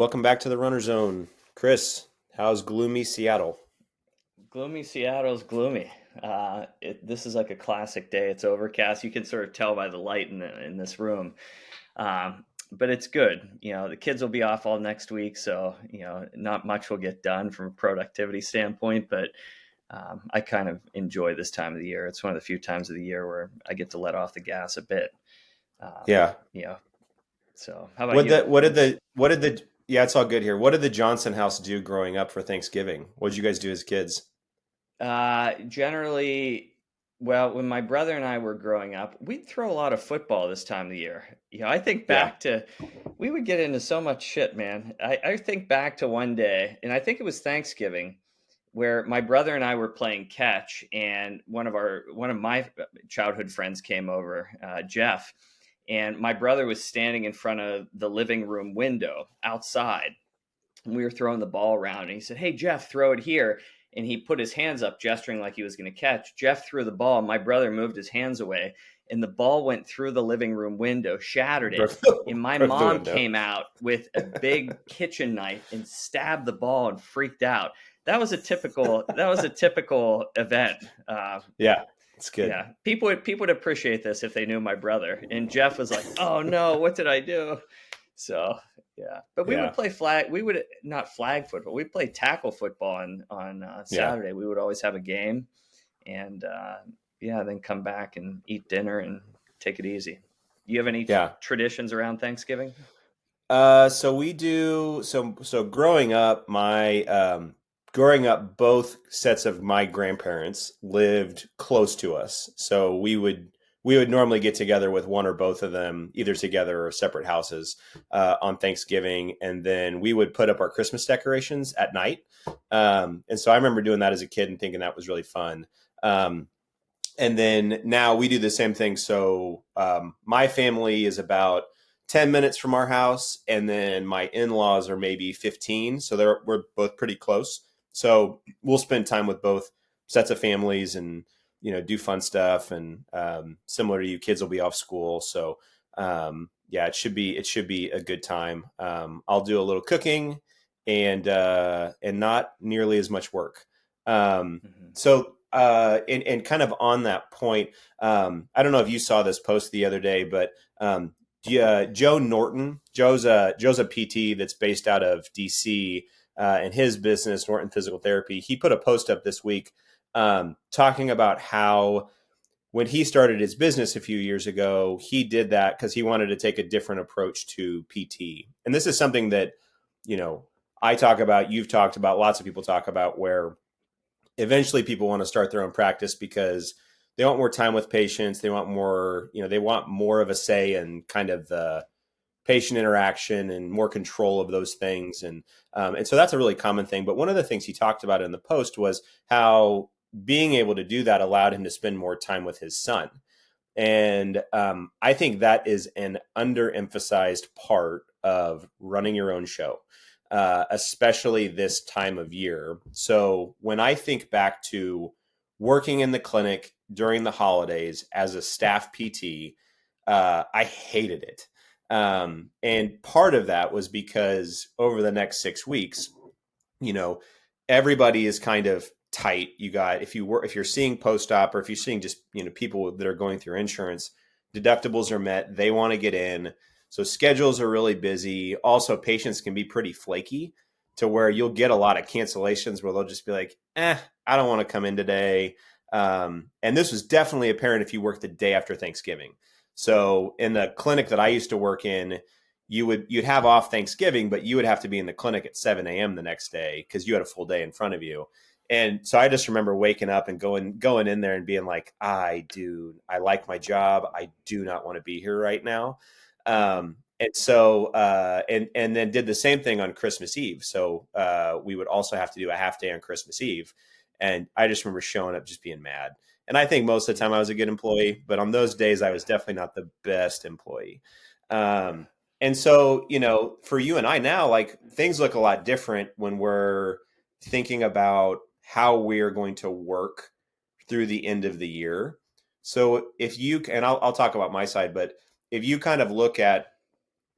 Welcome back to the Runner Zone. Chris, how's gloomy Seattle? Gloomy Seattle's gloomy. This is like a classic day. It's overcast. You can sort of tell by the light in this room. But it's good. The kids will be off all next week, so not much will get done from a productivity standpoint. But I kind of enjoy this time of the year. It's one of the few times of the year where I get to let off the gas a bit. Um, Yeah. you know. So how about you? Yeah, it's all good here. What did the Johnson house do growing up for Thanksgiving? What did you guys do as kids? Generally, well, when my brother and I were growing up, we'd throw a lot of football this time of the year. I think Yeah. back to, we would get into so much shit, man. I think back to one day, and I think it was Thanksgiving, where my brother and I were playing catch, and one of my childhood friends came over, Jeff, and my brother was standing in front of the living room window outside, we were throwing the ball around, and he said, "Hey, Jeff, throw it here." And he put his hands up, gesturing like he was going to catch. Jeff threw the ball. My brother moved his hands away, and the ball went through the living room window, shattered it. And my Broke the mom window. came out with a big kitchen knife and stabbed the ball and freaked out. That was a typical event. Yeah, it's good. Yeah, people would appreciate this if they knew my brother. And Jeff was like, "Oh no, what did I do?" So yeah, but we would Yeah. play flag. We would not flag football. We'd play tackle football on Yeah. Saturday. We would always have a game, and yeah, then come back and eat dinner and take it easy. You have any Yeah. traditions around Thanksgiving? So we do so growing up both sets of my grandparents lived close to us. So we would normally get together with one or both of them, either together or separate houses, on Thanksgiving, and then we would put up our Christmas decorations at night. And so I remember doing that as a kid and thinking that was really fun. Um, and then now we do the same thing. So my family is about 10 minutes from our house, and then my in-laws are maybe 15. So we're both pretty close. So we'll spend time with both sets of families and do fun stuff. And similar to you, kids will be off school. So yeah, it should be a good time. I'll do a little cooking and not nearly as much work. Um, Hmm. and kind of on that point, I don't know if you saw this post the other day, but Joe Norton, Joe's a PT that's based out of DC, and his business, Norton Physical Therapy. He put a post up this week talking about how when he started his business a few years ago, he did that because he wanted to take a different approach to PT. And this is something that you know I talk about, you've talked about, lots of people talk about, where eventually people want to start their own practice because they want more time with patients. They want more of a say in kind of the patient interaction and more control of those things. And so that's a really common thing. But one of the things he talked about in the post was how being able to do that allowed him to spend more time with his son. And I think that is an underemphasized part of running your own show, especially this time of year. So when I think back to working in the clinic during the holidays as a staff PT, I hated it. And part of that was because over the next 6 weeks, you know, everybody is kind of tight. You got, if you're seeing post op, or if you're seeing just people that are going through insurance, deductibles are met. They want to get in, so schedules are really busy. Also, patients can be pretty flaky to where you'll get a lot of cancellations where they'll just be like, I don't want to come in today. And this was definitely apparent if you work the day after Thanksgiving. So in the clinic that I used to work in, you'd have off Thanksgiving, but you would have to be in the clinic at 7 a.m. the next day because you had a full day in front of you. And so I just remember waking up and going in there and being like, I like my job. I do not want to be here right now. And then did the same thing on Christmas Eve. So we would also have to do a half day on Christmas Eve. And I just remember showing up just being mad. And I think most of the time I was a good employee, but on those days I was definitely not the best employee. Um, and so, for you and I now, like, things look a lot different when we're thinking about how we're going to work through the end of the year. So if you, and I'll talk about my side, but if you kind of look at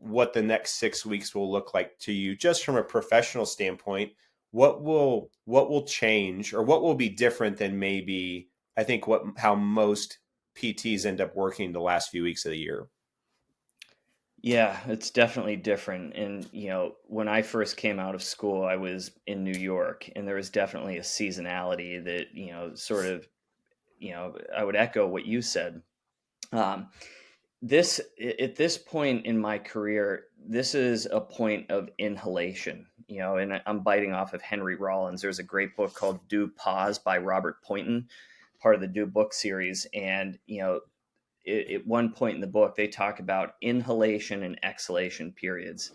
what the next 6 weeks will look like to you, just from a professional standpoint. What will change, or what will be different than maybe, I think, what how most PTs end up working the last few weeks of the year? Yeah, it's definitely different. And, when I first came out of school, I was in New York, and there was definitely a seasonality that, sort of, I would echo what you said. Um, at this point in my career, this is a point of inhalation, and I'm biting off of Henry Rollins. There's a great book called Do Pause by Robert Poynton, part of the Do book series. And, at one point in the book, they talk about inhalation and exhalation periods.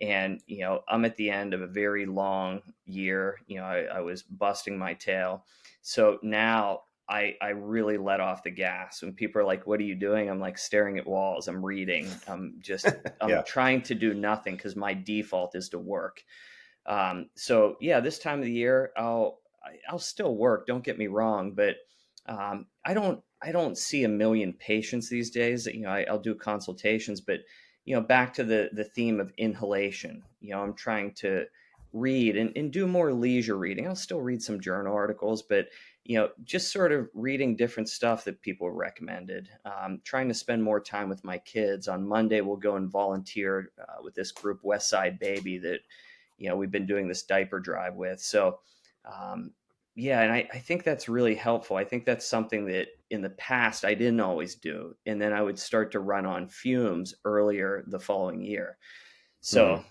And, I'm at the end of a very long year. I was busting my tail. So now I really let off the gas. When people are like, "What are you doing?" I'm like staring at walls. I'm reading. I'm Yeah. trying to do nothing because my default is to work. So yeah, this time of the year, I'll still work. Don't get me wrong, but I don't see a million patients these days. I'll do consultations, but back to the theme of inhalation. I'm trying to read and do more leisure reading. I'll still read some journal articles, but just sort of reading different stuff that people recommended. Trying to spend more time with my kids. On Monday, we'll go and volunteer with this group, West Side Baby, that we've been doing this diaper drive with. So um, yeah, and I think that's really helpful. I think that's something that in the past I didn't always do, and then I would start to run on fumes earlier the following year. Hmm. So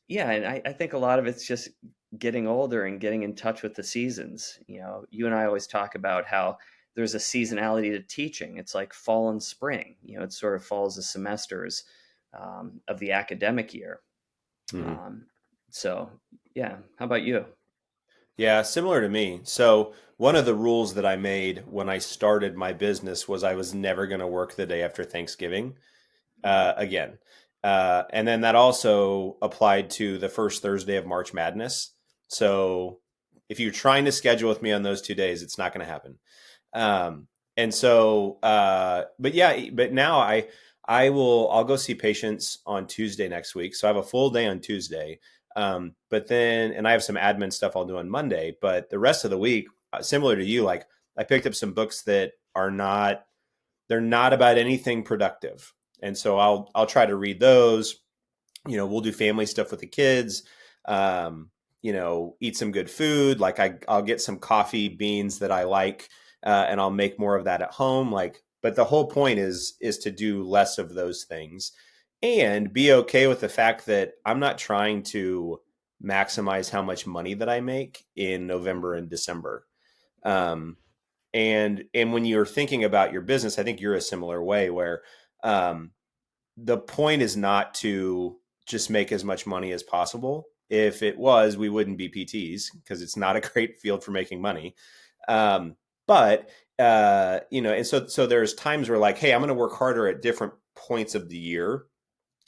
yeah, and I think a lot of it's just getting older and getting in touch with the seasons. You and I always talk about how there's a seasonality to teaching. It's like fall and spring. It sort of follows the semesters of the academic year. Hmm. Um, so yeah, how about you? Yeah, similar to me. So, one of the rules that I made when I started my business was I was never going to work the day after Thanksgiving again. And then that also applied to the first Thursday of March Madness. So, if you're trying to schedule with me on those 2 days, it's not going to happen. And so, but yeah, but now I'll go see patients on Tuesday next week. So I have a full day on Tuesday. But then, and I have some admin stuff I'll do on Monday, but the rest of the week, similar to you, like I picked up some books that they're not about anything productive. And so I'll try to read those. We'll do family stuff with the kids. Um, eat some good food. Like I'll get some coffee beans that I like, and I'll make more of that at home. Like, but the whole point is to do less of those things and be okay with the fact that I'm not trying to maximize how much money that I make in November and December. Um, and when you're thinking about your business, I think you're a similar way where um, the point is not to just make as much money as possible. If it was, we wouldn't be PTs because it's not a great field for making money. Um, but and so there's times where like, hey, I'm going to work harder at different points of the year.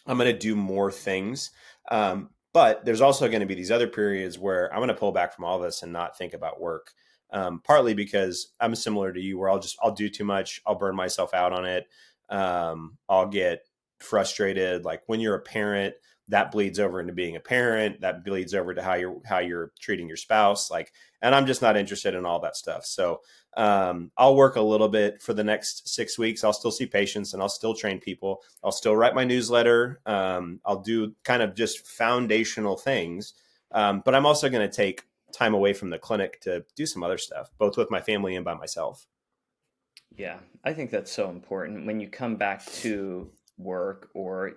I'm going to do more things. But there's also going to be these other periods where I'm going to pull back from all this and not think about work. Partly because I'm similar to you, where I'll do too much, I'll burn myself out on it. I'll get frustrated. Like when you're a parent, that bleeds over into being a parent. That bleeds over to how you're treating your spouse. Like, and I'm just not interested in all that stuff. So I'll work a little bit for the next 6 weeks. I'll still see patients and I'll still train people. I'll still write my newsletter. I'll do kind of just foundational things. But I'm also going to take time away from the clinic to do some other stuff, both with my family and by myself. Yeah, I think that's so important. When you come back to work, or,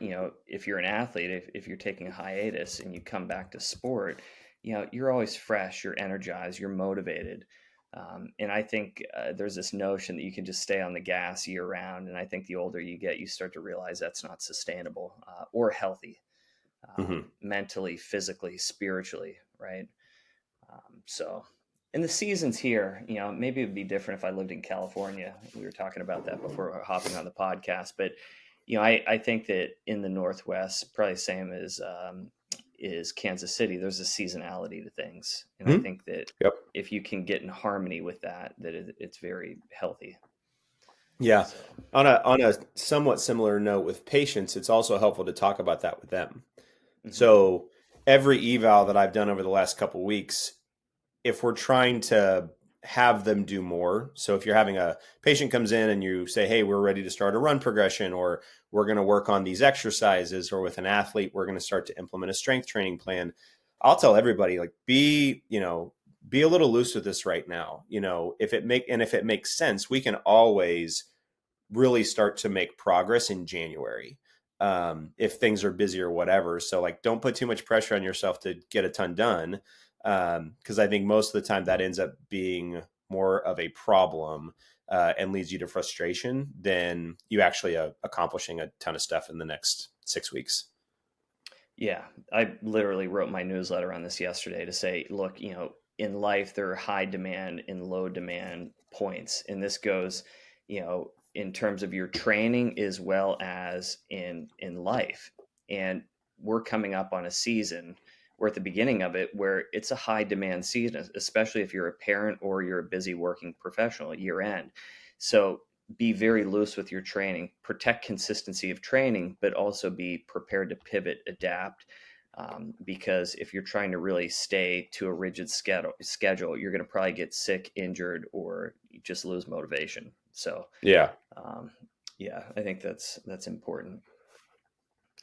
if you're an athlete, if you're taking a hiatus and you come back to sport, you're always fresh, you're energized, you're motivated. And I think there's this notion that you can just stay on the gas year round. And I think the older you get, you start to realize that's not sustainable or healthy, Mm-hmm. mentally, physically, spiritually, right? So, and the seasons here, maybe it'd be different if I lived in California. We were talking about that before hopping on the podcast, but I think that in the Northwest, probably the same as is Kansas City. There's a seasonality to things, and I Mm-hmm. think that Yep. if you can get in harmony with that, it's very healthy. Yeah. So, On a somewhat similar note with patients, it's also helpful to talk about that with them. mhm. So every eval that I've done over the last couple weeks, if we're trying to have them do more, so if you're having a patient comes in and you say, hey, we're ready to start a run progression, or we're going to work on these exercises, or with an athlete we're going to start to implement a strength training plan, I'll tell everybody, like, be a little loose with this right now. If it makes sense, we can always really start to make progress in January, if things are busy or whatever. So, like, don't put too much pressure on yourself to get a ton done, because I think most of the time that ends up being more of a problem, and leads you to frustration than you actually accomplishing a ton of stuff in the next 6 weeks. Yeah, I literally wrote my newsletter on this yesterday to say, look, in life there are high demand and low demand points, and this goes, in terms of your training as well as in life. And we're coming up on a season, we're at the beginning of it, where it's a high demand season, especially if you're a parent or you're a busy working professional at year end. So be very loose with your training, protect consistency of training, but also be prepared to pivot, adapt. Because if you're trying to really stay to a rigid schedule, you're going to probably get sick, injured, or you just lose motivation. So, Yeah. um, yeah, I think that's important.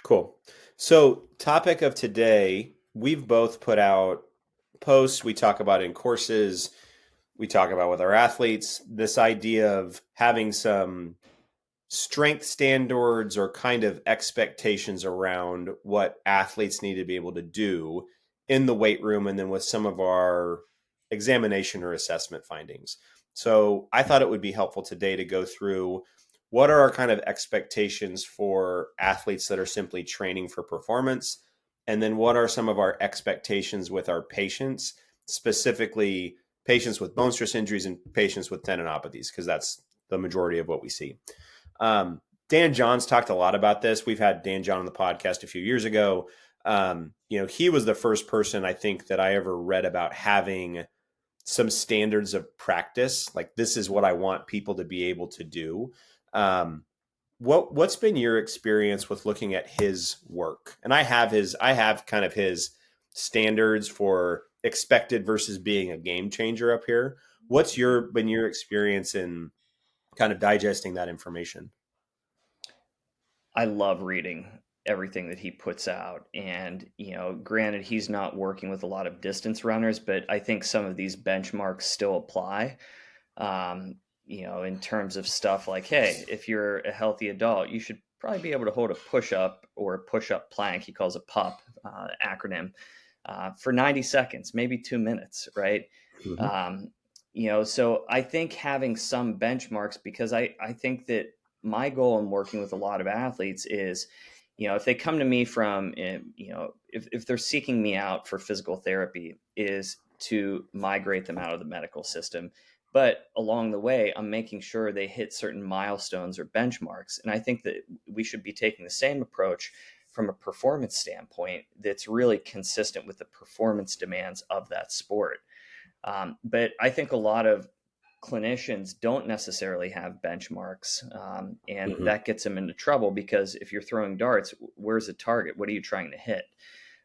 Cool. So, topic of today, we've both put out posts. We talk about in courses, we talk about with our athletes, this idea of having some strength standards or kind of expectations around what athletes need to be able to do in the weight room, and then with some of our examination or assessment findings. So I thought it would be helpful today to go through what are our kind of expectations for athletes that are simply training for performance, and then what are some of our expectations with our patients, specifically patients with bone stress injuries and patients with tendinopathies, because that's the majority of what we see. Dan Johns talked a lot about this. We've had Dan John on the podcast a few years ago. He was the first person I think that I ever read about having some standards of practice. Like, this is what I want people to be able to do. Um, what's been your experience with looking at his work? And I have kind of his standards for expected versus being a game changer up here. What's been your experience in kind of digesting that information? I love reading everything that he puts out. And, granted, he's not working with a lot of distance runners, but I think some of these benchmarks still apply. In terms of stuff like, hey, if you're a healthy adult, you should probably be able to hold a push up or a push up plank, he calls a PUP acronym, for 90 seconds, maybe 2 minutes, right? Mm-hmm. Um, so I think having some benchmarks, because I think that my goal in working with a lot of athletes is, if they come to me from, if they're seeking me out for physical therapy, is to migrate them out of the medical system. But along the way, I'm making sure they hit certain milestones or benchmarks. And I think that we should be taking the same approach from a performance standpoint that's really consistent with the performance demands of that sport. But I think a lot of clinicians don't necessarily have benchmarks, and Mm-hmm. that gets them into trouble because if you're throwing darts, where's the target? What are you trying to hit?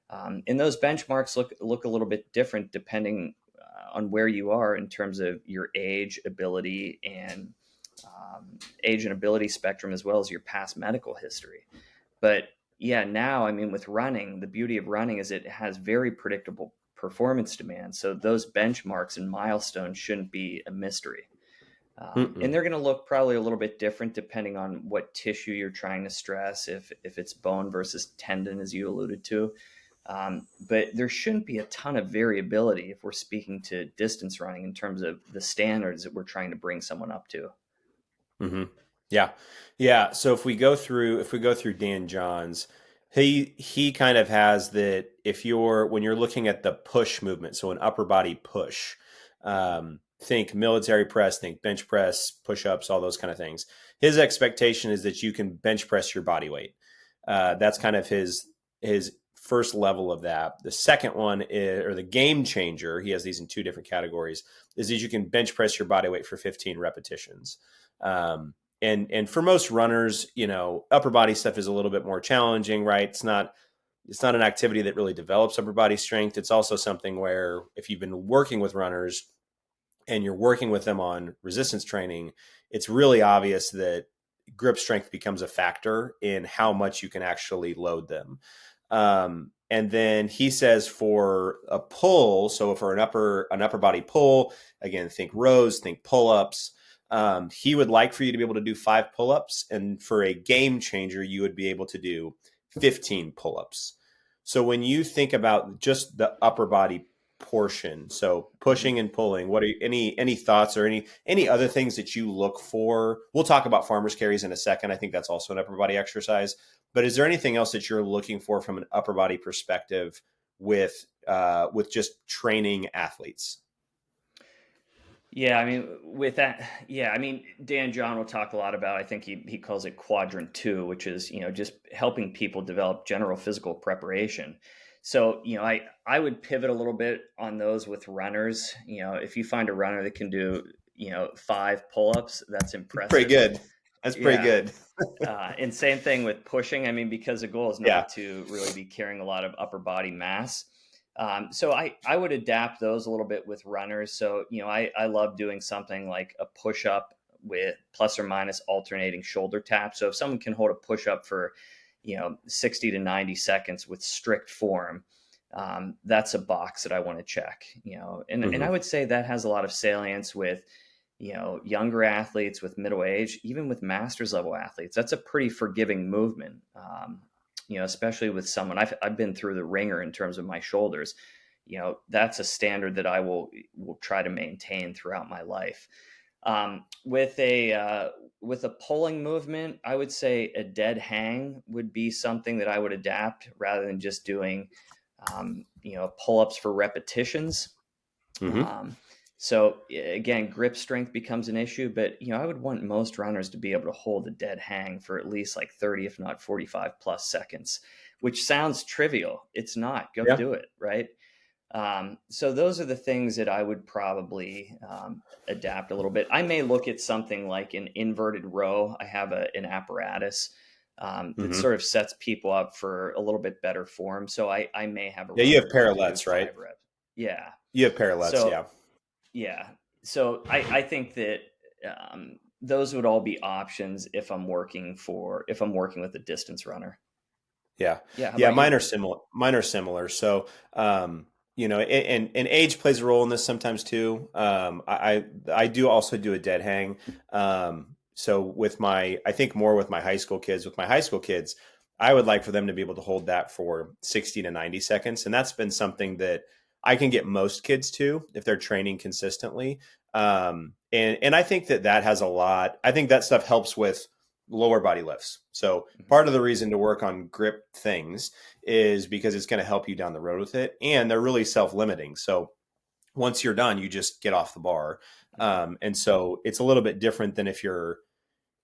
And those benchmarks look a little bit different depending on where you are in terms of your age and ability spectrum, as well as your past medical history. But yeah, now, I mean, with running, the beauty of running is it has very predictable performance demands. So those benchmarks and milestones shouldn't be a mystery. And Mm-mm. they're going to look probably a little bit different depending on what tissue you're trying to stress, if it's bone versus tendon, as you alluded to. But there shouldn't be a ton of variability if we're speaking to distance running in terms of the standards that we're trying to bring someone up to. Mm-hmm. Yeah. Yeah. So if we go through Dan Johns, he kind of has that, when you're looking at the push movement, so an upper body push, think military press, think bench press, push ups, all those kind of things. His expectation is that you can bench press your body weight. That's kind of his first level of that. The second one is, or the game changer, he has these in two different categories, is that you can bench press your body weight for 15 repetitions. and for most runners, upper body stuff is a little bit more challenging, right? It's not an activity that really develops upper body strength. It's also something where if you've been working with runners and you're working with them on resistance training, it's really obvious that grip strength becomes a factor in how much you can actually load them. And then he says for a pull, so for an upper body pull, again, think rows, think pull ups. He would like for you to be able to do 5 pull-ups, and for a game changer, you would be able to do 15 pull-ups. So when you think about just the upper body portion, so Mhm. pushing and pulling, what are any thoughts or any other things that you look for? We'll talk about farmers carries in a second. I think that's also an upper body exercise. But is there anything else that you're looking for from an upper body perspective with just training athletes? Yeah, I mean, with that, yeah, I mean, Dan John will talk a lot about. I think he calls it quadrant two, which is just helping people develop general physical preparation. So I would pivot a little bit on those with runners. If you find a runner that can do 5 pull-ups, that's Pretty impressive. good. That's pretty Yeah, good. and same thing with pushing. I mean, because the goal is Yeah. not to really be carrying a lot of upper body mass. So I would adapt those a little bit with runners. So, I love doing something like a push up with plus or minus alternating shoulder tap. So if someone can hold a push up for, 60 to 90 seconds with strict form, that's a box that I want to check, and I Hmm. would say that has a lot of salience with, younger athletes, with middle age, even with masters level athletes. That's a pretty forgiving movement. Especially with someone I've been through the ringer in terms of my shoulders. That's a standard that I will try to maintain throughout my life. With a pulling movement, I would say a dead hang would be something that I would adapt rather than just doing, pull ups for repetitions. Hmm. Um, so again, grip strength becomes an issue, but I would want most runners to be able to hold a dead hang for at least like 30, if not 45 plus seconds, which sounds trivial. It's not. Go Yeah. do it, right? So those are the things that I would probably adapt a little bit. I may look at something like an inverted row. I have an apparatus that Hmm. sort of sets people up for a little bit better form. So I may have a Yeah. You have runner look to do parallettes, right? 5 reps. Yeah. You have parallettes. So Yeah. yeah. So I think that those would all be options if I'm working with a distance runner. Yeah. Yeah. How Yeah. about Mine you? are similar. Mine are similar. So, and age plays a role in this sometimes too. I do also do a dead hang. So I think more with my high school kids. With my high school kids, I would like for them to be able to hold that for 60 to 90 seconds, and that's been something that I can get most kids to if they're training consistently. And I think that has a lot. I think that stuff helps with lower body lifts. So Mhm. part of the reason to work on grip things is because it's going to help you down the road with it, and they're really self-limiting. So once you're done, you just get off the bar. Mhm. And so it's a little bit different than if you're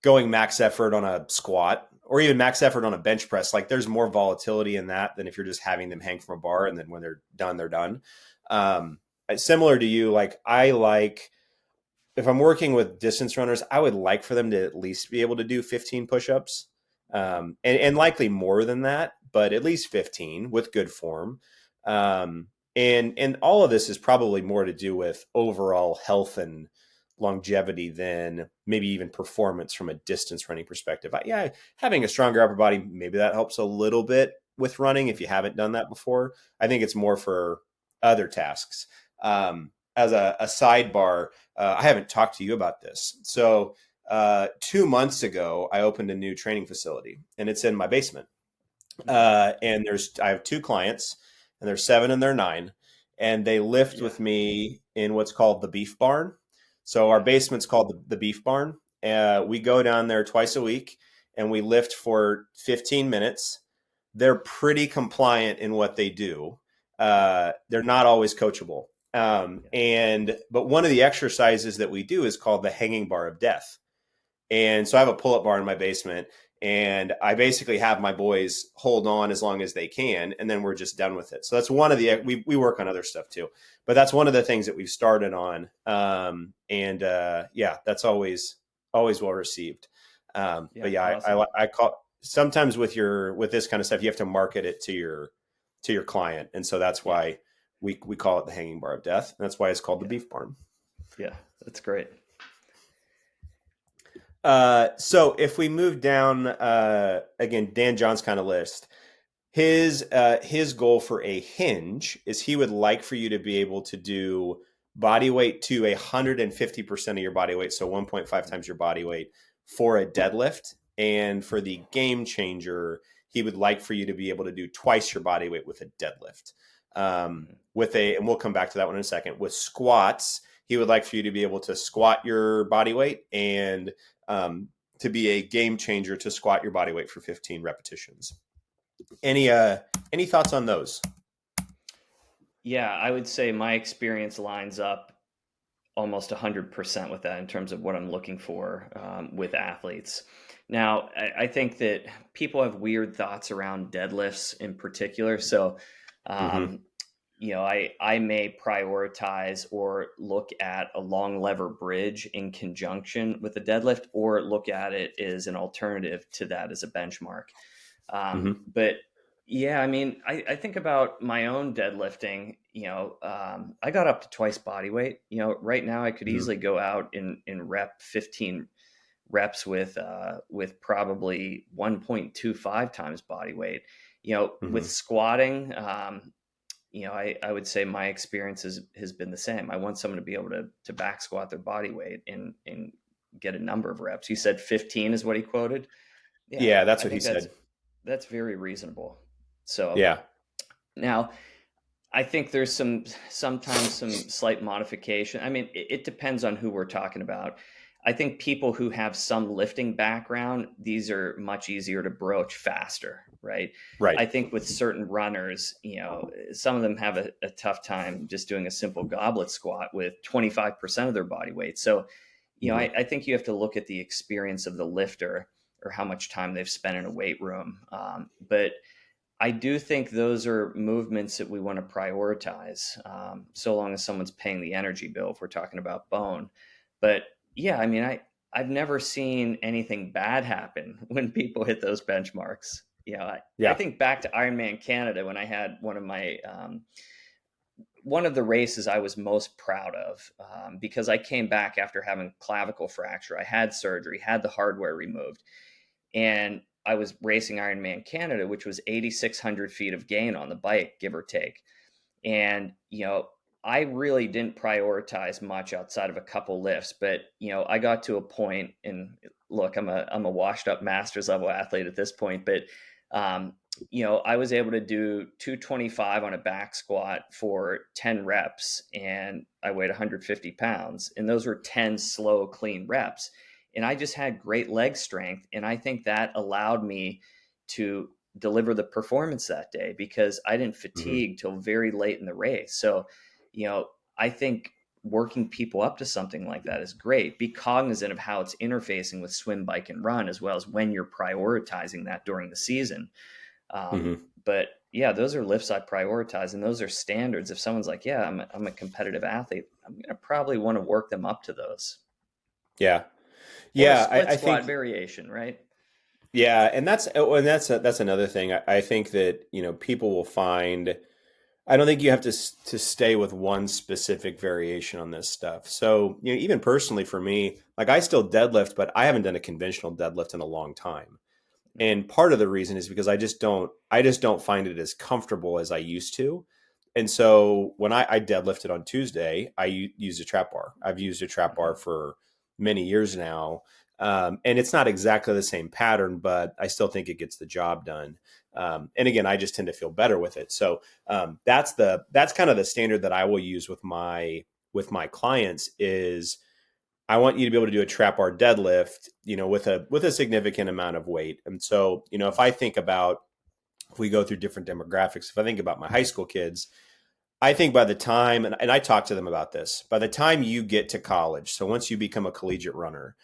going max effort on a squat or even max effort on a bench press. Like there's more volatility in that than if you're just having them hang from a bar and then when they're done, they're done. Um, Similar to you, like I like if I'm working with distance runners, I would like for them to at least be able to do 15 push-ups, and likely more than that, but at least 15 with good form. And all of this is probably more to do with overall health and longevity than maybe even performance from a distance running perspective. Yeah, having a stronger upper body, maybe that helps a little bit with running if you haven't done that before. I think it's more for other tasks. As a sidebar, I haven't talked to you about this. So 2 months ago, I opened a new training facility, and it's in my basement. Mhm. And I have 2 clients, and they're 7 and they're 9, and they lift Yeah. with me in what's called the beef barn. So our Yeah. basement's called the beef barn. We go down there twice a week, and we lift for 15 minutes. They're pretty compliant in what they do. They're not always coachable. Yeah. But one of the exercises that we do is called the hanging bar of death. And so I have a pull up bar in my basement, and I basically have my boys hold on as long as they can, and then we're just done with it. So that's one of we work on other stuff too, but that's one of the things that we've started on. And yeah, that's always well received. But Yeah, yeah, awesome. I call sometimes with this kind of stuff, you have to market it to your client, and so that's Yeah, why we call it the hanging bar of death. And that's why it's called the yeah, beef barn. yeah. That's great. So if we move down again, Dan John's kind of list, his goal for a hinge is he would like for you to be able to do body weight to 150% of your body weight, so 1.5 times your body weight for a deadlift. And for the game changer, he would like for you to be able to do twice your body weight with a deadlift. And we'll come back to that one in a second. With squats, he would like for you to be able to squat your body weight and to be a game changer to squat your body weight for 15 repetitions. Any thoughts on those? Yeah, I would say my experience lines up almost 100% with that in terms of what I'm looking for with athletes. Now, I think that people have weird thoughts around deadlifts in particular. So, Mm-hmm. um, I may prioritize or look at a long lever bridge in conjunction with a deadlift, or look at it as an alternative to that as a benchmark. Mm-hmm. But yeah, I mean, I think about my own deadlifting. I got up to twice body weight. Right now I could Mm-hmm. easily go out in rep 15 reps with probably 1.25 times body weight. With Mm-hmm. squatting, I would say my experience has been the same. I want someone to be able to back squat their body weight and get a number of reps. You said 15 is what he quoted. Yeah, Yeah, that's I what he think said. that's very reasonable. So Yeah. now I think there's sometimes some slight modification. I mean, it depends on who we're talking about. I think people who have some lifting background, these are much easier to broach faster, right? Right. I think with certain runners, some of them have a tough time just doing a simple goblet squat with 25% of their body weight. So, Mm-hmm. I think you have to look at the experience of the lifter or how much time they've spent in a weight room. But I do think those are movements that we want to prioritize, so long as someone's paying the energy bill. If we're talking about bone, but yeah, I mean, I've never seen anything bad happen when people hit those benchmarks. I Yeah. think back to Ironman Canada when I had one of the races I was most proud of, because I came back after having clavicle fracture. I had surgery, had the hardware removed, and I was racing Ironman Canada, which was 8,600 feet of gain on the bike, give or take. And, I really didn't prioritize much outside of a couple lifts, but, I got to a point, and look, I'm a washed up master's level athlete at this point, but, um, I was able to do 225 on a back squat for 10 reps, and I weighed 150 pounds. And those were 10 slow, clean reps. And I just had great leg strength. And I think that allowed me to deliver the performance that day because I didn't Mm-hmm. fatigue till very late in the race. So, I think working people up to something like that is great. Be cognizant of how it's interfacing with swim, bike, and run, as well as when you're prioritizing that during the season. Mm-hmm. But yeah, those are lifts I prioritize, and those are standards. If someone's like, "Yeah, I'm a competitive athlete," I'm gonna probably want to work them up to those, Yeah. or a Yeah. split I squat think. variation, right? Yeah, and that's another thing. I think that people will find. I don't think you have to stay with one specific variation on this stuff. So even personally for me, like I still deadlift, but I haven't done a conventional deadlift in a long time. Mhm. And part of the reason is because I just don't find it as comfortable as I used to. And so when I deadlifted on Tuesday, used a trap bar. I've used a trap bar Mhm. for many years now. And it's not exactly the same pattern, but I still think it gets the job done. And again, I just tend to feel better with it. So that's kind of the standard that I will use with my clients is I want you to be able to do a trap bar deadlift, with a significant amount of weight. And so, if I think about if we go through different demographics, if I think about my high school kids, I think by the time, and I talk to them about this, by the time you get to college, so once you become a collegiate runner,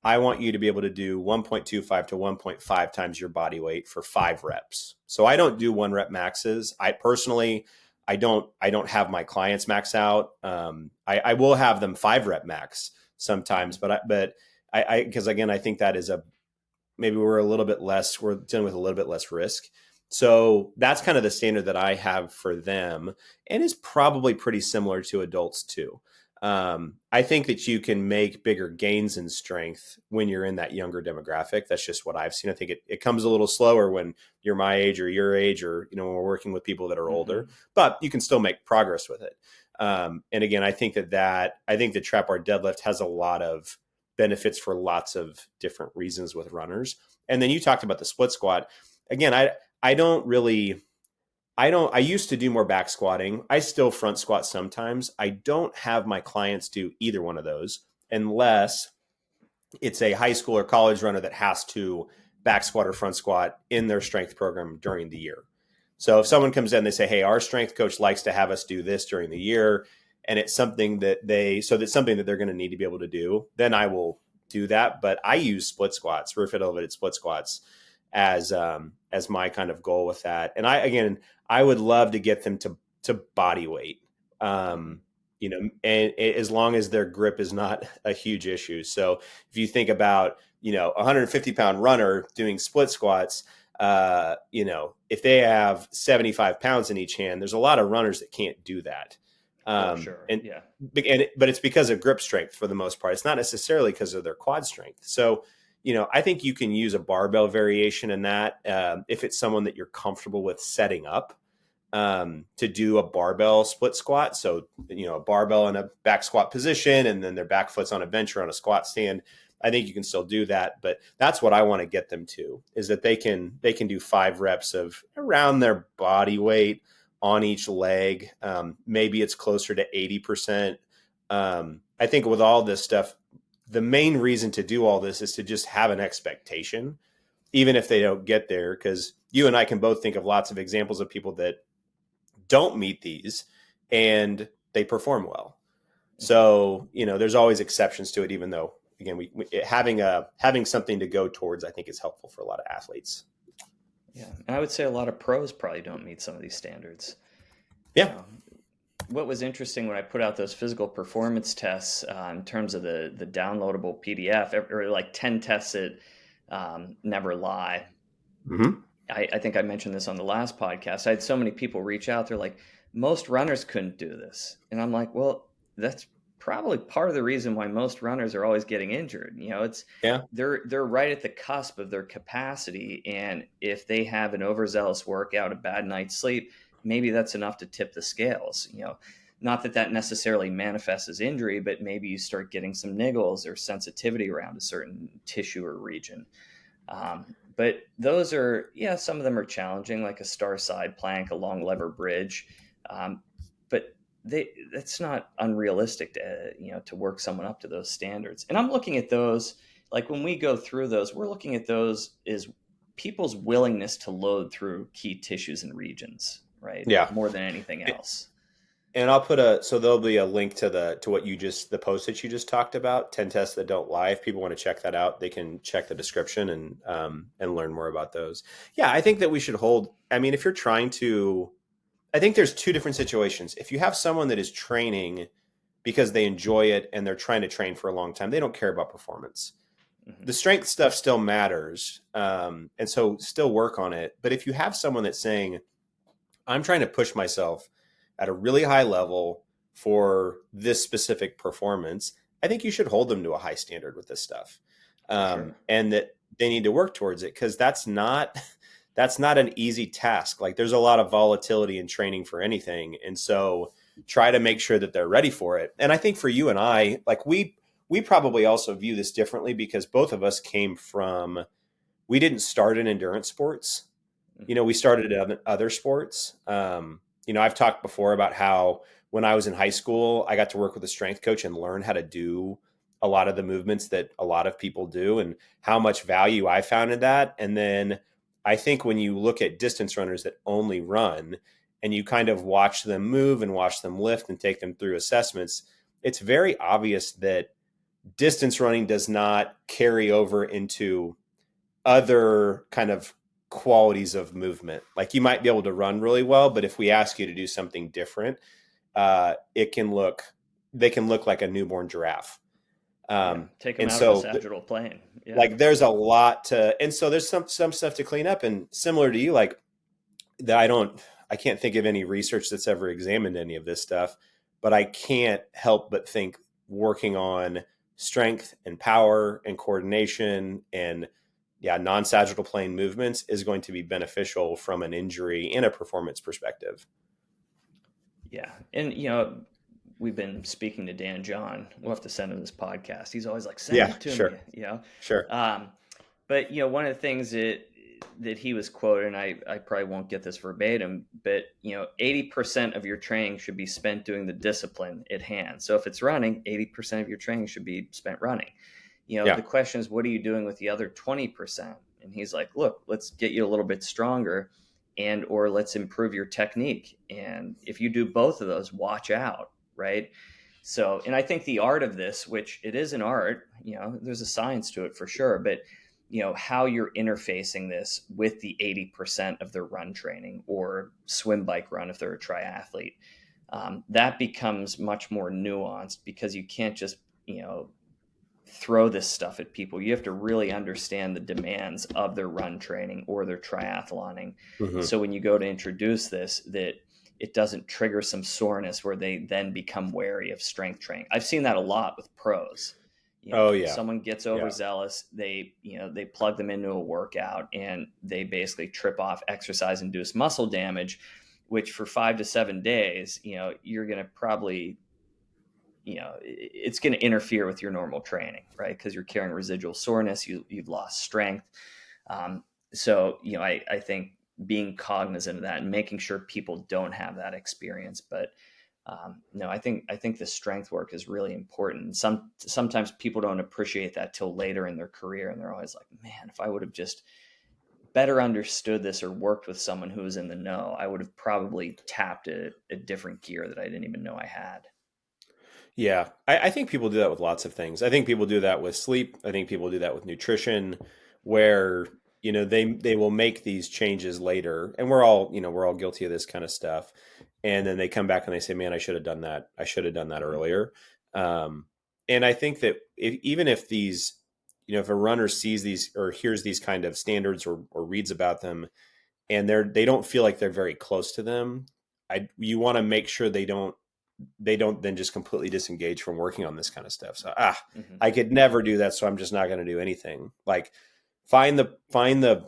I want you to be able to do 1.25 to 1.5 times your body weight for 5 reps. So I don't do 1 rep maxes. I personally, I don't have my clients max out. I will have them 5 rep max sometimes, Mhm. but because again, I think that is maybe we're dealing with a little bit less risk. So that's kind of the standard that I have for them, and is probably pretty similar to adults too. I think that you can make bigger gains in strength when you're in that younger demographic. That's just what I've seen. I think it comes a little slower when you're my age or your age, or, when we're working with people that are older, Hmm. but you can still make progress with it. And again, I think I think the trap bar deadlift has a lot of benefits for lots of different reasons with runners. And then you talked about the split squat. Again, I don't really I used to do more back squatting. I still front squat sometimes. I don't have my clients do either one of those unless it's a high school or college runner that has to back squat or front squat in their strength program during the year. So if someone comes in, they say, "Hey, our strength coach likes to have us do this during the year," and it's something that that's something that they're going to need to be able to do, then I will do that. But I use split squats, rear foot elevated split squats, as my kind of goal with that. And I would love to get them to body weight. Hmm. Um, and as long as their grip is not a huge issue. So if you think about, a 150-pound runner doing split squats, if they have 75 pounds in each hand, there's a lot of runners that can't do that. For Um, sure. and, Yeah. but it's because of grip strength for the most part. It's not necessarily because of their quad strength. So, I think you can use a barbell variation in that, if it's someone that you're comfortable with setting up, to do a barbell split squat. So, a barbell in a back squat position, and then their back foot's on a bench or on a squat stand. I think you can still do that, but that's what I want to get them to, is that they can do 5 reps of around their body weight on each leg. Maybe it's closer to 80%. I think with all this stuff, the main reason to do all this is to just have an expectation, even if they don't get there, because you and I can both think of lots of examples of people that don't meet these and they perform well. Hmm. So, there's always exceptions to it, even though, again, having something to go towards, I think, is helpful for a lot of athletes. Yeah. And I would say a lot of pros probably don't meet some of these standards. You Yeah. know, what was interesting when I put out those physical performance tests, in terms of the downloadable PDF, or like 10 tests that never lie. Mm-hmm. I think I mentioned this on the last podcast. I had so many people reach out. They're like, most runners couldn't do this. And I'm like, well, that's probably part of the reason why most runners are always getting injured. It's Yeah. they're right at the cusp of their capacity. And if they have an overzealous workout, a bad night's sleep, maybe that's enough to tip the scales. Not that that necessarily manifests as injury, but maybe you start getting some niggles or sensitivity around a certain tissue or region. But those are, yeah, some of them are challenging, like a star side plank, a long lever bridge. But that's not unrealistic to work someone up to those standards. And I'm looking at those, like when we go through those, we're looking at those as people's willingness to load through key tissues and regions, right? Yeah. More than anything else. And so there'll be a link to the post that you just talked about, 10 tests that don't lie. If people want to check that out, they can check the description and learn more about those. Yeah, I think that we should if you're trying to, I think there's two different situations. If you have someone that is training because they enjoy it and they're trying to train for a long time, they don't care about performance. Hmm. The strength stuff still matters. And so still work on it. But if you have someone that's saying, I'm trying to push myself at a really high level for this specific performance, I think you should hold them to a high standard with this stuff, For sure. and that they need to work towards it, because that's not an easy task. Like, there's a lot of volatility in training for anything, and so try to make sure that they're ready for it. And I think for you and I, like, we probably also view this differently, because both of us came from, we didn't start in endurance sports. Hmm. We started in other sports. I've talked before about how when I was in high school, I got to work with a strength coach and learn how to do a lot of the movements that a lot of people do, and how much value I found in that. And then I think when you look at distance runners that only run, and you kind of watch them move and watch them lift and take them through assessments, it's very obvious that distance running does not carry over into other kind of qualities of movement. Like, you might be able to run really well, but if we ask you to do something different, it can look they can look like a newborn giraffe. Yeah. Um, Take them and out of a so sagittal plane. Yeah. like there's a lot to, and so there's some stuff to clean up, and similar to you, like that I can't think of any research that's ever examined any of this stuff, but I can't help but think working on strength and power and coordination and yeah, non-sagittal plane movements is going to be beneficial from an injury and a performance perspective. Yeah. And, we've been speaking to Dan John. We'll have to send him this podcast. He's always like, send Yeah, it to sure. me. Sure. Um, but one of the things that he was quoted, and I probably won't get this verbatim, but 80% of your training should be spent doing the discipline at hand. So if it's running, 80% of your training should be spent running. Yeah. The question is, what are you doing with the other 20%? And he's like, look, let's get you a little bit stronger, and or let's improve your technique. And if you do both of those, watch out, right? So, and I think the art of this, which it is an art, there's a science to it for sure, but how you're interfacing this with the 80% of their run training or swim, bike, run if they're a triathlete, that becomes much more nuanced, because you can't just throw this stuff at people. You have to really understand the demands of their run training or their triathloning. Hmm. So when you go to introduce this, that it doesn't trigger some soreness where they then become wary of strength training. I've seen that a lot with pros. Oh yeah. Someone gets Yeah. overzealous, they plug them into a workout and they basically trip off exercise induced muscle damage, which for 5 to 7 days, you're going to probably it's going to interfere with your normal training, right? Because you're carrying residual soreness, you've lost strength. So I think being cognizant of that and making sure people don't have that experience. But no, I think the strength work is really important. Sometimes people don't appreciate that till later in their career, and they're always like, man, if I would have just better understood this or worked with someone who was in the know, I would have probably tapped a different gear that I didn't even know I had. Yeah, I think people do that with lots of things. I think people do that with sleep. I think people do that with nutrition, where they will make these changes later, and we're all guilty of this kind of stuff. And then they come back and they say, "Man, I should have done that. I should have done that Mhm. earlier." Um, and I think that even if these, if a runner sees these or hears these kind of standards or reads about them, and they don't feel like they're very close to them, you want to make sure they don't then just completely disengage from working on this kind of stuff. So Mhm. I could never do that, so I'm just not going to do anything. Like find the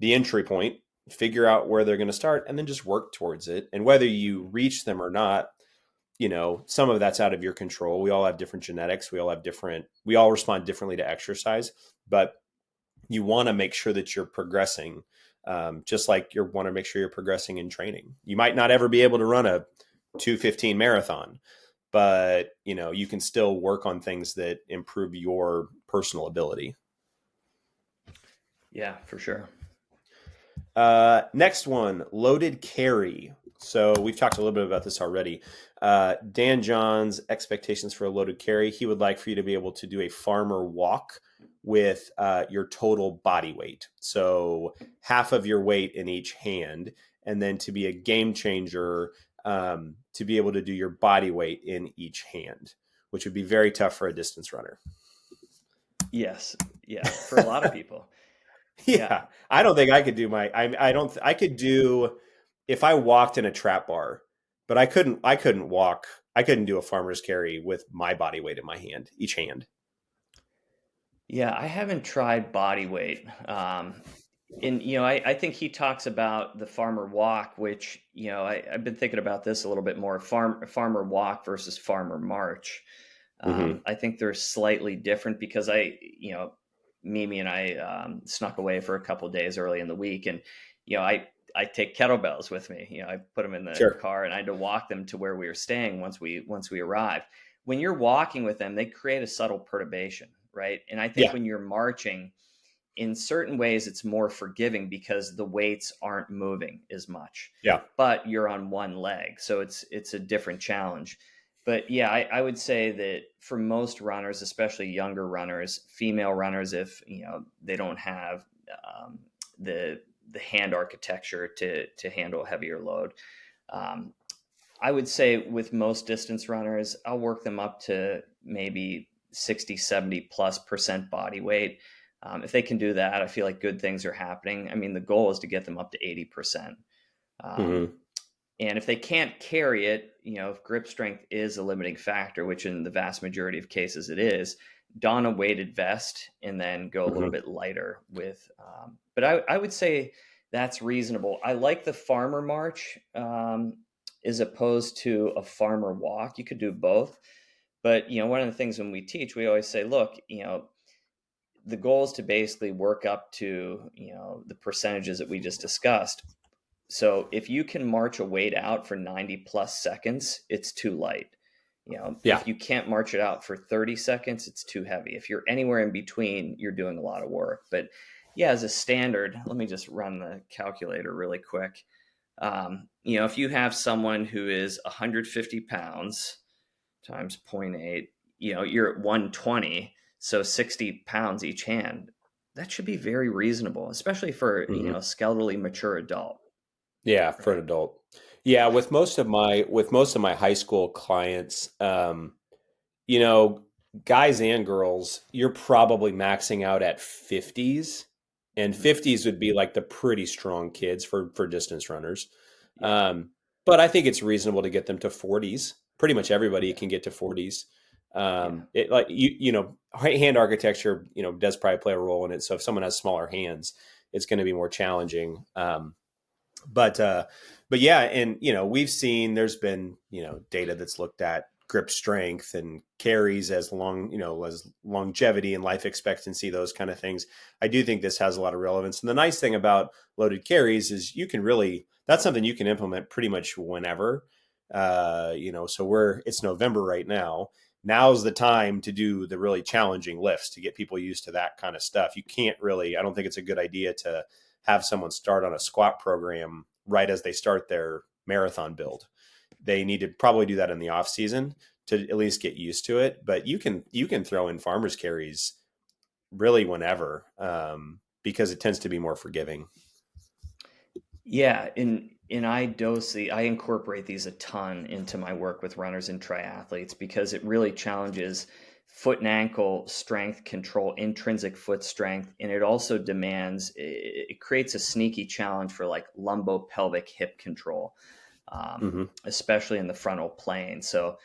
entry point, figure out where they're going to start, and then just work towards it. And whether you reach them or not, some of that's out of your control. We all have different genetics. We all respond differently to exercise, but you want to make sure that you're progressing. Just like you want to make sure you're progressing in training. You might not ever be able to run a 2:15 marathon, but you can still work on things that improve your personal ability. Yeah, for sure. Next one, loaded carry. So we've talked a little bit about this already. Dan John's expectations for a loaded carry. He would like for you to be able to do a farmer walk with your total body weight. So half of your weight in each hand, and then to be a game changer, to be able to do your body weight in each hand, which would be very tough for a distance runner. Yes. Yeah. For a lot of people. Yeah. Yeah, I don't think I could do my. I don't. I could do if I walked in a trap bar, but I couldn't. I couldn't walk. I couldn't do a farmer's carry with my body weight in my hand, each hand. Yeah. I haven't tried body weight. And, I think he talks about the farmer walk, which, I've been thinking about this a little bit more, farmer walk versus farmer march. Hmm. I think they're slightly different because Mimi and I snuck away for a couple of days early in the week, and I take kettlebells with me. I put them in the Sure. car, and I had to walk them to where we were staying once we arrived. When you're walking with them, they create a subtle perturbation, right? And I think Yeah. when you're marching, in certain ways, it's more forgiving because the weights aren't moving as much, Yeah. but you're on one leg, so it's a different challenge. But yeah, I would say that for most runners, especially younger runners, female runners, if they don't have um, the the hand architecture to handle a heavier load, um, I would say with most distance runners, I'll work them up to maybe 60, 70+% body weight. If they can do that, I feel like good things are happening. I mean, the goal is to get them up to 80%. Um, Hmm. and if they can't carry it, if grip strength is a limiting factor, which in the vast majority of cases it is, don a weighted vest and then go a little Hmm. bit lighter with. But I would say that's reasonable. I like the farmer march as opposed to a farmer walk. You could do both. But, one of the things when we teach, we always say, look, the goal is to basically work up to, the percentages that we just discussed. So if you can march a weight out for 90+ seconds, it's too light. Yeah. If you can't march it out for 30 seconds, it's too heavy. If you're anywhere in between, you're doing a lot of work. But yeah, as a standard, let me just run the calculator really quick. If you have someone who is 150 pounds times zero point 0.8, you're at 120, so 60 pounds each hand. That should be very reasonable, especially for, Hmm. skeletally mature adult, Yeah, for an right? adult. Yeah, with most of my high school clients, you know, guys and girls, you're probably maxing out at 50s, and Mhm. 50s would be like the pretty strong kids for distance runners. Yeah, Um, but I think it's reasonable to get them to 40s. Pretty much everybody yeah, can get to 40s. yeah, It like hand architecture, does probably play a role in it. So if someone has smaller hands, it's going to be more challenging. But but yeah, and we've seen there's been data that's looked at grip strength and carries as as longevity and life expectancy, those kind of things. I do think this has a lot of relevance. And the nice thing about loaded carries is that's something you can implement pretty much whenever. So it's November right now. Now's the time to do the really challenging lifts to get people used to that kind of stuff. I don't think it's a good idea to have someone start on a squat program right as they start their marathon build. They need to probably do that in the off season to at least get used to it. But you can throw in farmers carries really whenever, because it tends to be more forgiving. yeah. I incorporate these a ton into my work with runners and triathletes because it really challenges foot and ankle strength control, intrinsic foot strength, and it also it creates a sneaky challenge for like lumbopelvic hip control, Hmm. especially in the frontal plane. So,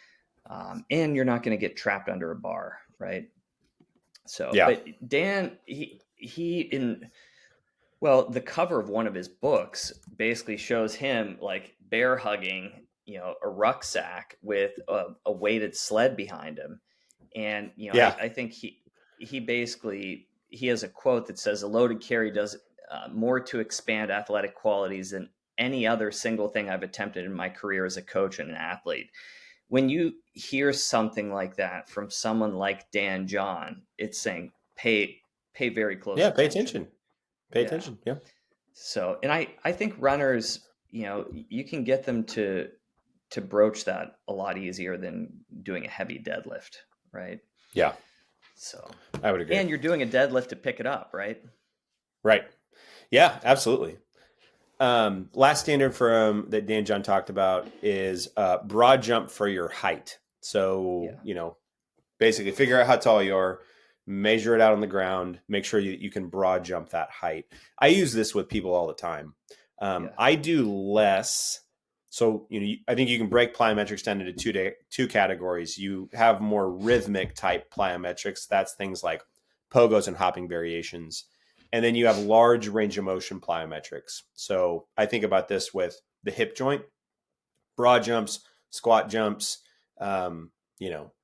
and you're not going to get trapped under a bar, right? So, Yeah. but Dan, he in well, the cover of one of his books basically shows him like bear hugging, a rucksack with a weighted sled behind him. And, Yeah. I think he has a quote that says a loaded carry does more to expand athletic qualities than any other single thing I've attempted in my career as a coach and an athlete. When you hear something like that from someone like Dan John, it's saying pay very close Yeah. Pay attention. attention. Pay Yeah. attention. Yeah. So, and I think runners, you can get them to broach that a lot easier than doing a heavy deadlift, right? Yeah. So, I would agree. and you're doing a deadlift to pick it up, right? Right. Yeah. Absolutely. Last standard from that Dan John talked about is broad jump for your height. So, Yeah, basically figure out how tall you are, measure it out on the ground, make sure you can broad jump that height. I use this with people all the time. yeah, I do less. So, I think you can break plyometrics down into two categories. You have more rhythmic type plyometrics. That's things like pogos and hopping variations. And then you have large range of motion plyometrics. So I think about this with the hip joint, broad jumps, squat jumps, um,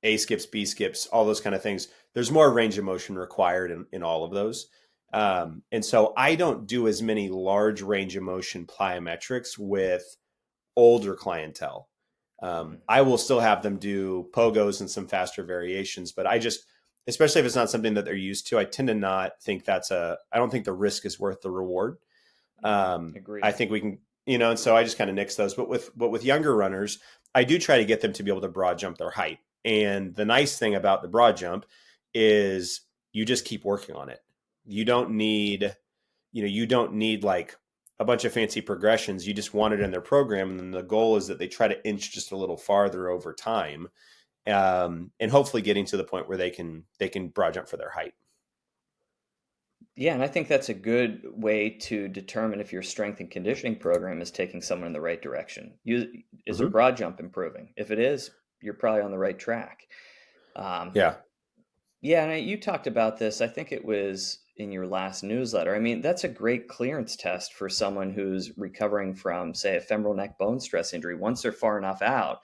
A skips, B skips, all those kind of things. There's more range of motion required in all of those. And so I don't do as many large range of motion plyometrics with older clientele. hmm I will still have them do pogos and some faster variations, but especially if it's not something that they're used to, I tend to not think I don't think the risk is worth the reward. I agreed. think we can, and so I just kind of nix those. But with younger runners, I do try to get them to be able to broad jump their height. And the nice thing about the broad jump is you just keep working on it. You don't need, like a bunch of fancy progressions. You just want it in their program, and then the goal is that they try to inch just a little farther over time. and hopefully getting to the point where they can broad jump for their height. Yeah, and I think that's a good way to determine if your strength and conditioning program is taking someone in the right direction. Is their Hmm. broad jump improving? If it is, you're probably on the right track. Um, Yeah. yeah, and you talked about this. I think it was in your last newsletter. I mean, that's a great clearance test for someone who's recovering from, say, a femoral neck bone stress injury. Once they're far enough out,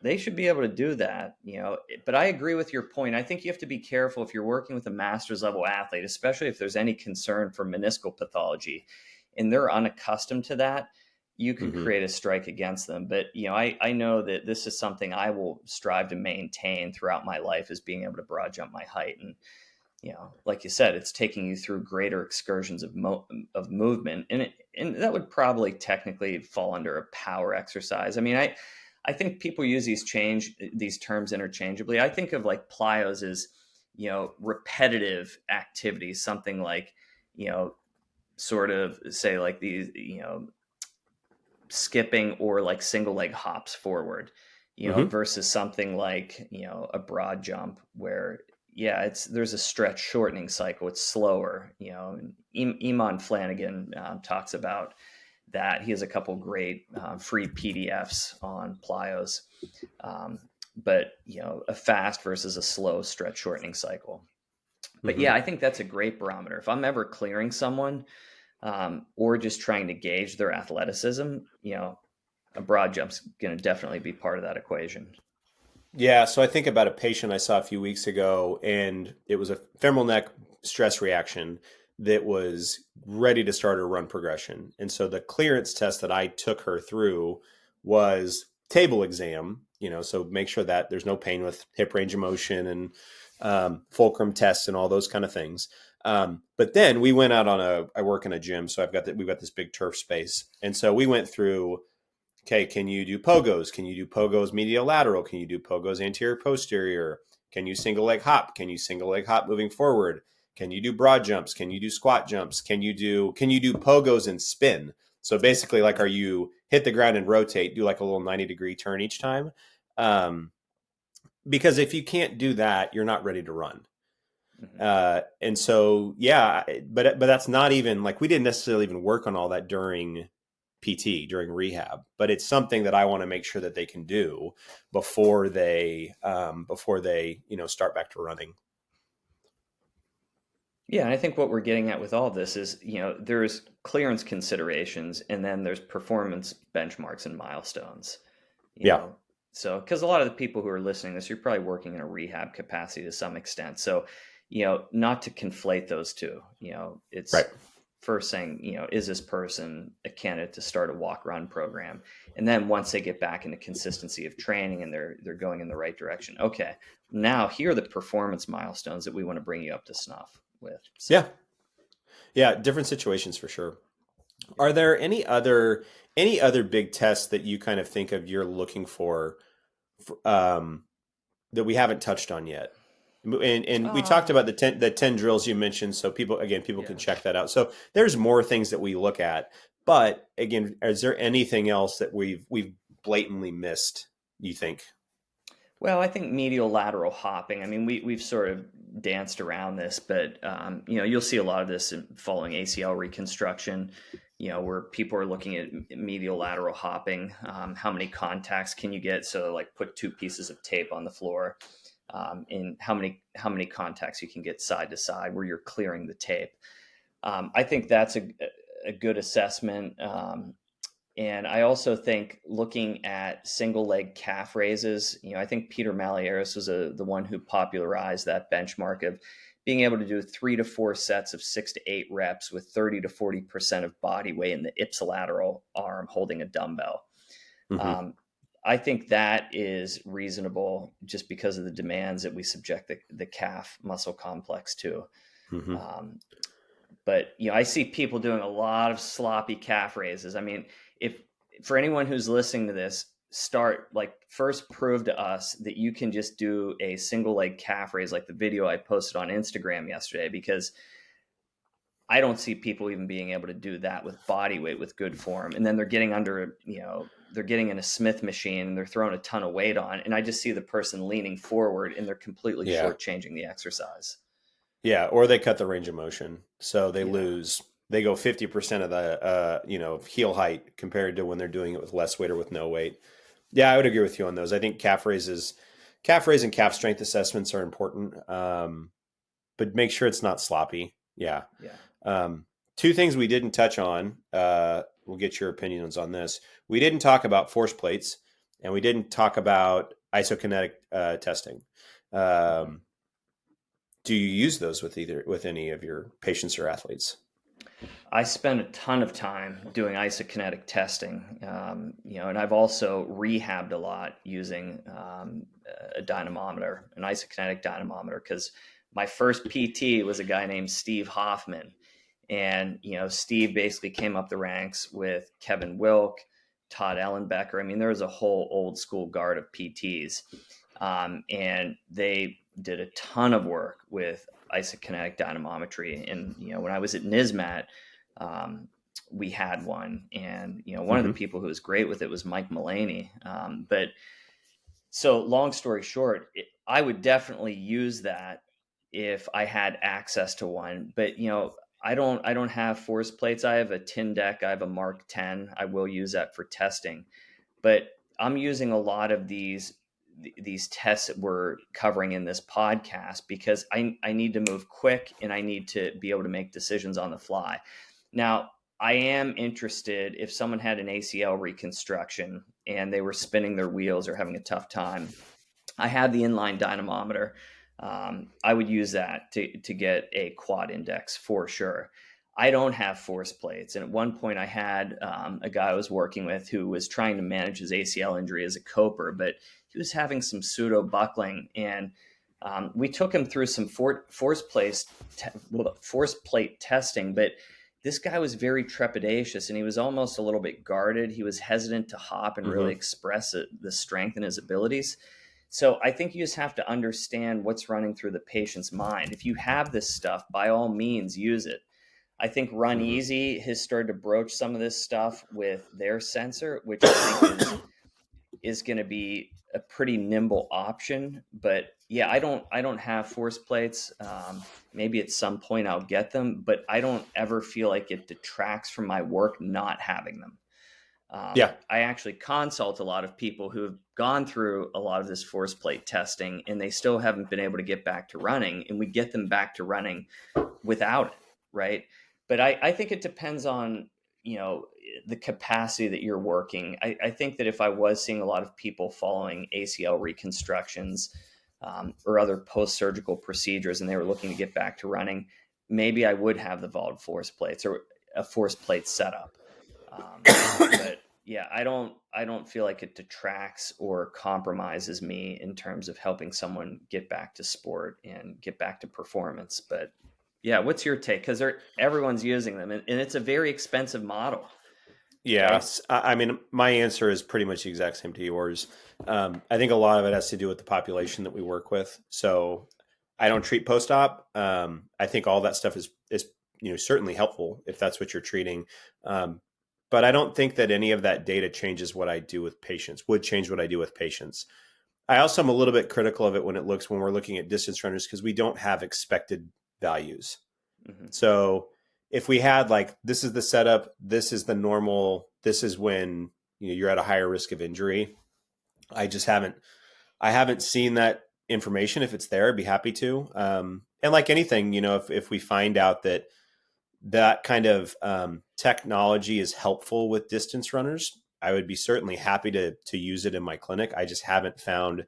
they should be able to do that, but I agree with your point. I think you have to be careful if you're working with a master's level athlete, especially if there's any concern for meniscal pathology and they're unaccustomed to that. You can Hmm. create a strike against them. But I know that this is something I will strive to maintain throughout my life, is being able to broad jump my height. And like you said, it's taking you through greater excursions of movement, and that would probably technically fall under a power exercise. I mean, I think people use these terms interchangeably. I think of like plyos as repetitive activities, something like you know sort of say like these skipping or like single leg hops forward, Hmm. versus something like, a broad jump where, yeah, there's a stretch shortening cycle. It's slower, and Iman Flanagan talks about that. He has a couple great free PDFs on plyos. Um, but, a fast versus a slow stretch shortening cycle. But Hmm. yeah, I think that's a great barometer. If I'm ever clearing someone, or just trying to gauge their athleticism, a broad jump's going to definitely be part of that equation. Yeah, so I think about a patient I saw a few weeks ago, and it was a femoral neck stress reaction that was ready to start her run progression. And so the clearance test that I took her through was table exam, so make sure that there's no pain with hip range of motion and fulcrum tests and all those kind of things. But then we went out I work in a gym, so we've got this big turf space. And so we went through, okay, can you do pogos? Can you do pogos medial lateral? Can you do pogos anterior posterior? Can you single leg hop? Can you single leg hop moving forward? Can you do broad jumps? Can you do squat jumps? Can you do pogos and spin? So basically, like, are you hit the ground and rotate, do like a little 90-degree turn each time? Um, because if you can't do that, you're not ready to run. Hmm. And so, yeah, but that's not even like, we didn't necessarily even work on all that during PT, during rehab, but it's something that I want to make sure that they can do before they start back to running. Yeah, and I think what we're getting at with all this is, there's clearance considerations and then there's performance benchmarks and milestones. you Yeah, know so because a lot of the people who are listening to this, you're probably working in a rehab capacity to some extent. So not to conflate those two. right. It's first saying, is this person a candidate to start a walk run program? And then once they get back into consistency of training and they're going in the right direction, okay, now here are the performance milestones that we want to bring you up to snuff with. So Yeah, yeah, different situations for sure. Are there any other big tests that you kind of think of you're looking for, that we haven't touched on yet? And we talked uh about the ten drills you mentioned, so people yeah. can check that out. So there's more things that we look at, but again, is there anything else that we've blatantly missed, you think? Well, I think medial lateral hopping. I mean, we've sort of danced around this, but you'll see a lot of this following ACL reconstruction. Where people are looking at medial lateral hopping. How many contacts can you get? So, like, put two pieces of tape on the floor, and how many contacts you can get side to side where you're clearing the tape. I think that's a good assessment. And I also think looking at single leg calf raises, I think Peter Malieris was the one who popularized that benchmark of being able to do 3 to 4 sets of 6 to 8 reps with 30 to 40% of body weight in the ipsilateral arm holding a dumbbell. Hmm. Um, I think that is reasonable just because of the demands that we subject the calf muscle complex to. Hmm. Um, but I see people doing a lot of sloppy calf raises. I mean, if for anyone who's listening to this, start like first prove to us that you can just do a single leg calf raise like the video I posted on Instagram yesterday, because I don't see people even being able to do that with body weight with good form. And then they're getting under, they're getting in a Smith machine and they're throwing a ton of weight on, and I just see the person leaning forward and they're completely Yeah. shortchanging the exercise. Yeah. Or they cut the range of motion. So Yeah. they go 50% of the, heel height compared to when they're doing it with less weight or with no weight. Yeah, I would agree with you on those. I think calf raise and calf strength assessments are important. But make sure it's not sloppy. Yeah. Yeah. Um, two things we didn't touch on. We'll get your opinions on this. We didn't talk about force plates, and we didn't talk about isokinetic testing. Mhm. Um, do you use those with any of your patients or athletes? I spend a ton of time doing isokinetic testing, and I've also rehabbed a lot using a dynamometer, an isokinetic dynamometer, because my first PT was a guy named Steve Hoffman. And, Steve basically came up the ranks with Kevin Wilk, Todd Ellenbecker. I mean, there was a whole old school guard of PTs. And they did a ton of work with isokinetic dynamometry. And, when I was at NISMAT, um, we had one. And, one of the Mm-hmm. people who was great with it was Mike Mullaney. But so, long story short, I would definitely use that if I had access to one. But I don't have force plates. I have a tin deck. I have a Mark 10. I will use that for testing. But I'm using a lot of these tests that we're covering in this podcast because I need to move quick and I need to be able to make decisions on the fly. Now, I am interested if someone had an ACL reconstruction and they were spinning their wheels or having a tough time. I had the inline dynamometer. I would use that to get a quad index for sure. I don't have force plates. And at one point, I had a guy I was working with who was trying to manage his ACL injury as a coper, but he was having some pseudo buckling. And we took him through some force plate testing, but this guy was very trepidatious and he was almost a little bit guarded. He was hesitant to hop and really Mm-hmm. express the strength in his abilities. So I think you just have to understand what's running through the patient's mind. If you have this stuff, by all means, use it. I think Run Mm-hmm. Easy has started to broach some of this stuff with their sensor, which I think is going to be a pretty nimble option. But yeah, I don't have force plates. Maybe at some point I'll get them, but I don't ever feel like it detracts from my work not having them. Yeah. I actually consult a lot of people who have gone through a lot of this force plate testing and they still haven't been able to get back to running, and we get them back to running without it, right? But I think it depends on the capacity that you're working. I think that if I was seeing a lot of people following ACL reconstructions or other post-surgical procedures and they were looking to get back to running, maybe I would have the vault force plates or a force plate setup. But yeah, I don't feel like it detracts or compromises me in terms of helping someone get back to sport and get back to performance. But yeah, what's your take? Because everyone's using them, and it's a very expensive model, right? Yes. I mean, my answer is pretty much the exact same to yours. I think a lot of it has to do with the population that we work with. So I don't treat post-op. I think all that stuff is certainly helpful if that's what you're treating. Um, but I don't think that any of that data changes what I do with patients, would change what I do with patients. I also am a little bit critical of it when we're looking at distance runners because we don't have expected values. Hmm. So if we had like this is the setup, this is the normal, this is when you're at a higher risk of injury. I just haven't seen that information. If it's there, I'd be happy to. And like anything, if we find out that kind of technology is helpful with distance runners, I would be certainly happy to use it in my clinic. I just haven't found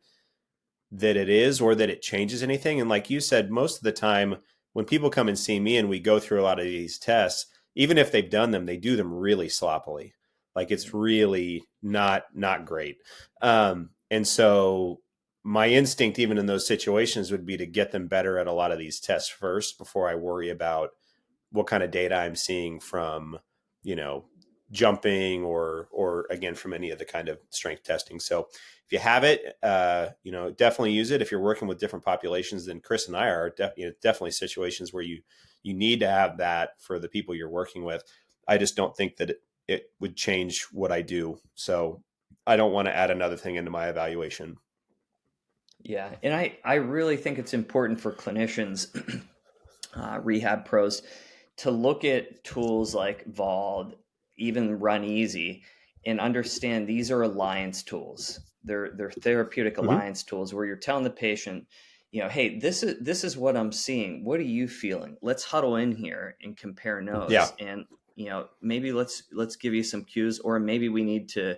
that it is or that it changes anything. And like you said, most of the time when people come and see me and we go through a lot of these tests, even if they've done them, they do them really sloppily. Like it's really not great. And so my instinct, even in those situations, would be to get them better at a lot of these tests first before I worry about what kind of data I'm seeing from, you know, jumping or again from any of the kind of strength testing. So if you have it, definitely use it. If you're working with different populations, then Chris and I are definitely situations where you need to have that for the people you're working with. I just don't think that it would change what I do. So I don't want to add another thing into my evaluation. Yeah, and I really think it's important for clinicians, rehab pros, to look at tools like Vald, even Run Easy, and understand these are alliance tools. They're therapeutic Hmm. alliance tools where you're telling the patient, hey, this is what I'm seeing. What are you feeling? Let's huddle in here and compare Yeah. notes, and maybe let's give you some cues, or maybe we need to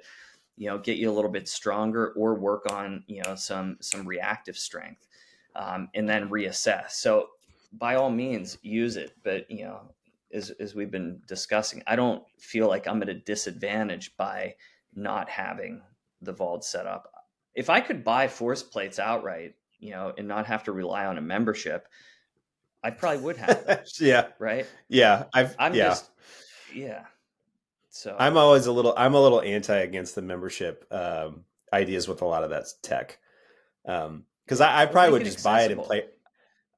get you a little bit stronger or work on some reactive strength, and then reassess. So by all means use it, but as we've been discussing, I don't feel like I'm at a disadvantage by not having the vault set up. If I could buy force plates outright, and not have to rely on a membership, I probably would have them, Yeah. right? Yeah. I'm Yeah. just, yeah. So I'm a little anti against the membership ideas with a lot of that tech. Because yeah, I or probably make would it just buy it and accessible. play.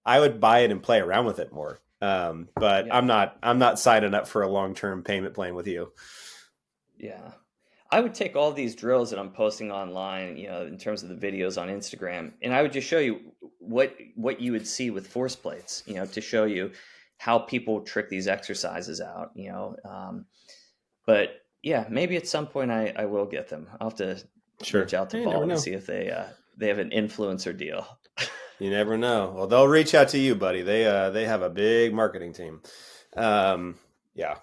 I would buy it and play around with it more. But Yeah, I'm not signing up for a long-term payment plan with you. yeah. I would take all these drills that I'm posting online, in terms of the videos on Instagram, and I would just show you what you would see with force plates, to show you how people trick these exercises out, But yeah, maybe at some point I will get them. I'll have to reach Sure. out to Hey, you never Vault and know. see if they have an influencer deal. You never know. Well, they'll reach out to you, buddy. They have a big marketing team. Yeah.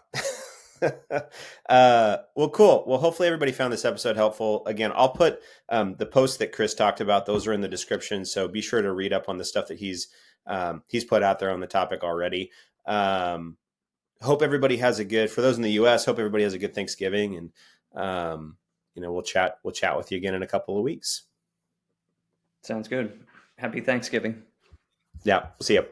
Well, cool. Well, hopefully everybody found this episode helpful. Again, I'll put the posts that Chris talked about. Those are in the description, so be sure to read up on the stuff that he's put out there on the topic already. Hope everybody has a good. For those in the U.S., hope everybody has a good Thanksgiving, and we'll chat with you again in a couple of weeks. Sounds good. Happy Thanksgiving. Yeah, we'll see you.